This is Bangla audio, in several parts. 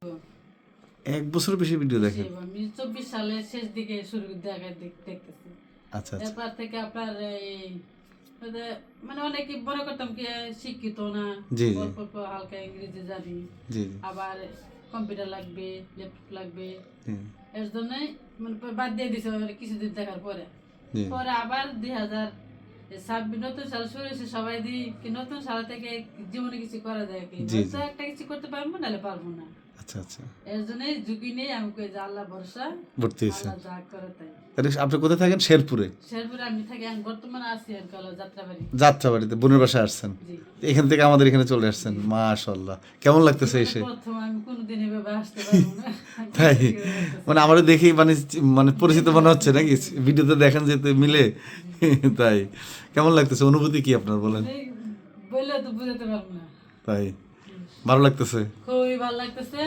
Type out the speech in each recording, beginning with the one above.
1 বছর বেশি ভিডিও দেখেন? আমি 24 সালের শেষ দিকে শুরু দেখতেছি। আচ্ছা আচ্ছা। এরপর থেকে আপনার এই মানে অনেকে মনে করতাম কি শিক্ষিত না, জি জি অল্প অল্প হালকা ইংরেজি জানি, জি আবার কম্পিউটার লাগবে, ল্যাপটপ লাগবে, জি এর জন্যই মানে বাদ দিয়ে দিছে কিছুদিন দেখার পরে। জি পরে আবার 2026 নতুন সাল শুরু হয়েছে, সবাই দিই কি নতুন সাল থেকে জীবনে কিছু করা যায় কি, জি হয়তো জি। একটা কিছু করতে পারবো নাহলে পারবো না। আচ্ছা আচ্ছা। এর জন্যই ঝুঁকি নেই, আমি কই যে আল্লাহ ভরসা, ভর্তি হয়েছে? আল্লাহ যা করে তাই। তাহলে আপনি কোথায় থাকেন? শেরপুরে? শেরপুরে আমি থাকি, আমি বর্তমানে আছি আর কল যাত্রাবাড়ি। যাত্রাবাড়িতে বোনের বাসায় আসছেন? জি। এখান থেকে আমাদের এখানে চলে আসছেন? মাশাআল্লাহ। কেমন লাগতেছে এসে? প্রথম আমি কোনোদিন এভাবে আসতে পারবো না। তাই? মানে আমারও দেখেই মানে পরিচিত মনে হচ্ছে নাকি? ভিডিওতে দেখেন যেতে মিলে। তাই? কেমন লাগতেছে? অনুভূতি কি আপনার বলেন? এই বললে তো বুঝাতে পারবো না। তাই? ভালো লাগতেছে? খুবই ভালো লাগতেছে।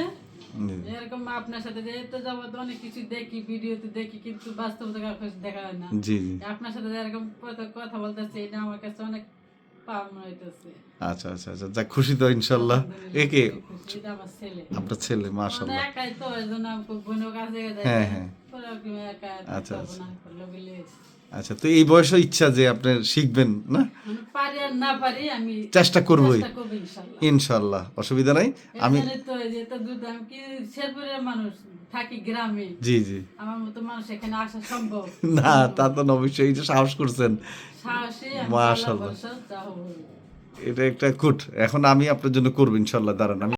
জি এরকম আপনার সাথে যেতে যাবো তো অনেক কিছু দেখি, ভিডিওতে দেখি, কিন্তু বাস্তবতা কাউকে দেখা হয় না। জি জি। আপনার সাথে যে এরকম কথা বলতেছে, এটা আমার কাছে অনেক পাওনা হইতেছে। আচ্ছা আচ্ছা আচ্ছা। যাক, খুশি তো ইনশাআল্লাহ। একে এটা আমার ছেলে। আপনার ছেলে? মানে মাশাআল্লাহ। একাই তো, এই জন্য আমি বোনের কাছে যাই। হ্যাঁ হ্যাঁ। পরে আর কি একা আচ্ছা পারবো আচ্ছা। না, করলে গেলে আচ্ছা, তো এই বয়সে ইচ্ছা যে আপনি শিখবেন না? মানে পারি আর না পারি, আমি চেষ্টা করবই চেষ্টা করবো ইনশাল্লাহ। ইনশাআল্লাহ, অসুবিধা নাই। আমি এখানে তো এই যে এত দূর, আমি কি শেরপুরের মানুষ, থাকি গ্রামে, জি জি। আমার মতো মানুষ এখানে আসা সম্ভব না, তা তো না, অবশ্যই এই যে সাহস করছেন, সাহসী, আমি আল্লাহ মাশাআল্লাহ। ভরসা যা হবে। এটা একটা গুড। এখন আমি আপনার জন্য করবো ইনশাআল্লাহ, দাঁড়ান। আমি